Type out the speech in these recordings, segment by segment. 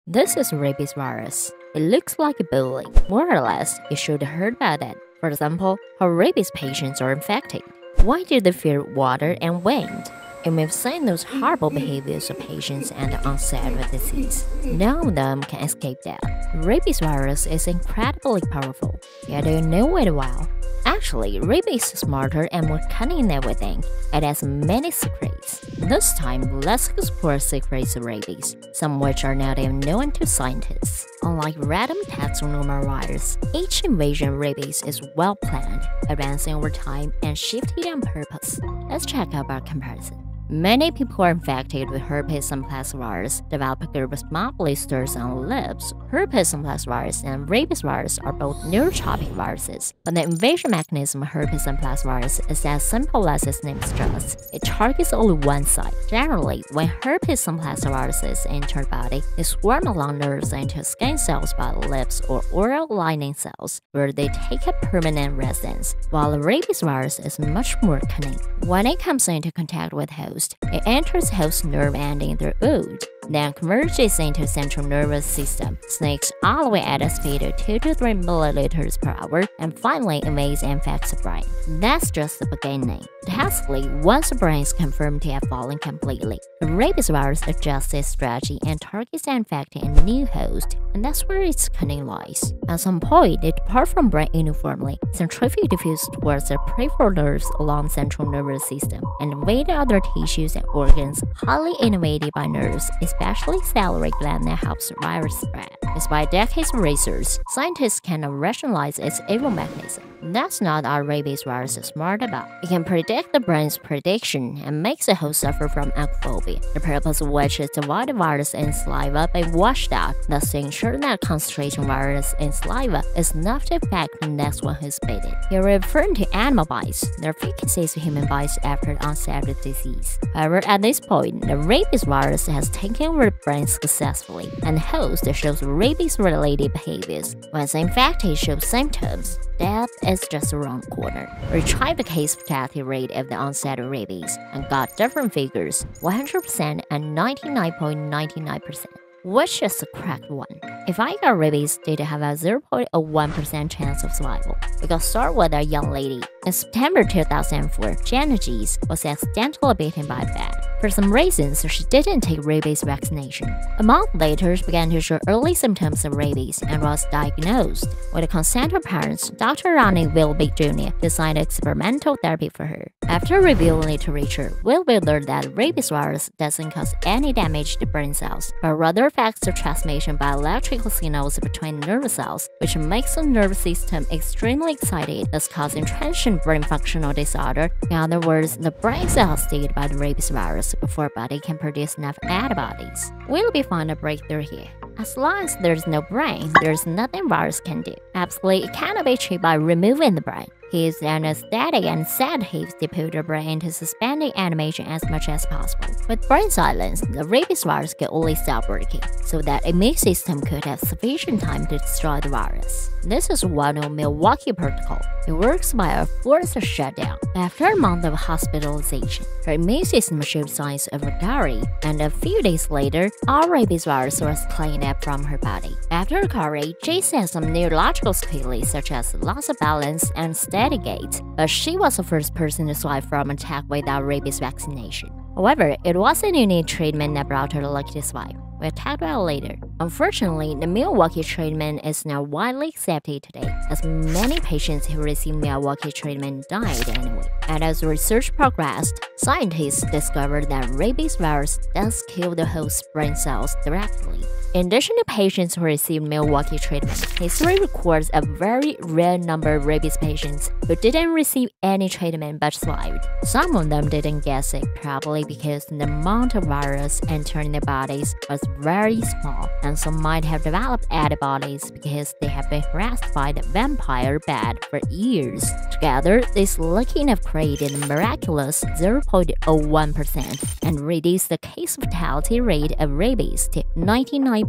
This is rabies virus. It looks like a bully. More or less, you should have heard about it. For example, how rabies patients are infected. Why do they fear water and wind? And we've seen those horrible behaviors of patients and the onset of the disease. None of them can escape that. Rabies virus is incredibly powerful, yet you know it well. Actually, rabies is smarter and more cunning than we think. It has many secrets. This time, let's explore secrets of rabies, some which are not even known to scientists. Unlike random normal virus, each invasion of rabies is well planned, advancing over time, and shifted on purpose. Let's check out our comparison. Many people are infected with herpes simplex virus, develop small blisters on lips. Herpes simplex virus and rabies virus are both neurotropic viruses, but the invasion mechanism of herpes simplex virus is as simple as its name suggests. It targets only one side. Generally, when herpes simplex viruses enter the body, they swarm along nerves into skin cells by the lips or oral lining cells, where they take up permanent residence, while the rabies virus is much more cunning. When it comes into contact with host, it enters host nerve ending their wound, then converges into central nervous system, sneaks all the way at a speed of 2 to 3 milliliters per hour, and finally invades and infects the brain. That's just the beginning. Lastly, once the brain is confirmed to have fallen completely, the rabies virus adjusts its strategy and targets and infects a new host, and that's where its cunning lies. At some point, it departs from brain uniformly, centrifugally diffuse towards the peripheral nerves along the central nervous system, and invade other tissues and organs highly innervated by nerves, especially salivary gland that helps the virus spread. Despite decades of research, scientists cannot rationalize its evil mechanism. That's not what rabies virus is smart about. It can predict the brain's prediction and makes the host suffer from acrophobia, the purpose of which is to divide the virus in saliva by washed out, thus to ensure that concentration virus in saliva is enough to infect the next one who's bitten. Here we're referring to animal bites, their efficacy to human bites after the onset of the disease. However, at this point, the rabies virus has taken over the brain successfully, and the host shows rabies-related behaviors. Once infected shows symptoms, death is just around the corner. We tried the case fatality rate of the onset of rabies and got different figures, 100% and 99.99%. Which is the correct one? If I got rabies, did have a 0.01% chance of survival. We got start with a young lady. In September 2004, Jenna G's was accidentally bitten by a bat. For some reasons, she didn't take rabies vaccination. A month later, she began to show early symptoms of rabies and was diagnosed. With the consent of parents, Dr. Ronnie Wilby Jr. designed experimental therapy for her. After reviewing literature, Wilby learned that rabies virus doesn't cause any damage to brain cells, but rather affects the transmission by electrical signals between nerve cells, which makes the nervous system extremely excited, thus causing transient brain functional disorder. In other words, the brain is exhausted by the rabies virus before body can produce enough antibodies. We'll be found a breakthrough here. As long as there's no brain, there's nothing virus can do. Absolutely, it cannot be treated by removing the brain. He used anesthetic and sedatives to put the brain into suspended animation as much as possible. With brain silence, the rabies virus could only stop working, so that the immune system could have sufficient time to destroy the virus. This is one of Milwaukee protocol. It works by a forced shutdown. After a month of hospitalization, her immune system showed signs of recovery, and a few days later, all rabies virus was cleaned up from her body. After recovery, Jason had some neurological sequelae such as loss of balance and steady gait, but she was the first person to survive from an attack without rabies vaccination. However, it wasn't unique treatment that brought her lucky to survive. We'll talk about it later. Unfortunately, the Milwaukee treatment is now widely accepted today, as many patients who received Milwaukee treatment died anyway. And as research progressed, scientists discovered that rabies virus does kill the host brain cells directly. In addition to patients who received Milwaukee treatment, history records a very rare number of rabies patients who didn't receive any treatment but survived. Some of them didn't get sick, probably because the amount of virus entering their bodies was very small, and some might have developed antibodies because they have been harassed by the vampire bat for years. Together, this lucky enough created a miraculous 0.01% and reduced the case fatality rate of rabies to 99.99%.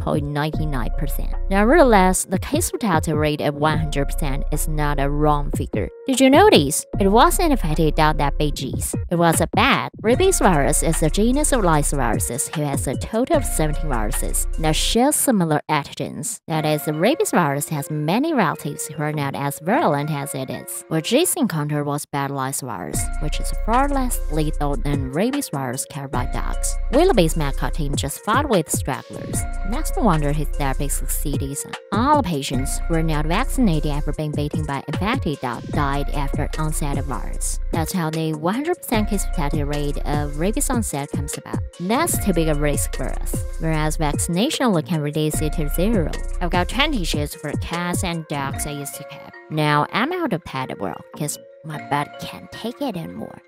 Nevertheless, the case fatality rate of 100% is not a wrong figure. Did you notice? It wasn't infected dog that Rabies. It was a bat. Rabies virus is a genus of lice viruses who has a total of 17 viruses that share similar antigens. That is, the rabies virus has many relatives who are not as virulent as it is. What Jason encountered was bad lice virus, which is far less lethal than rabies virus carried by dogs. Willoughby's medical team just fought with stragglers. Next, no wonder his therapy succeeded. All the patients who were not vaccinated after being bitten by infected dog died after onset of virus. That's how the 100% case fatality rate of rabies onset comes about. That's too big a risk for us, whereas vaccination only can reduce it to 0. I've got 20 shots for cats and dogs I used to have. Now I'm out of pet world because my body can't take it anymore.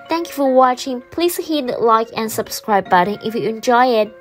Thank you for watching. Please hit the like and subscribe button if you enjoy it.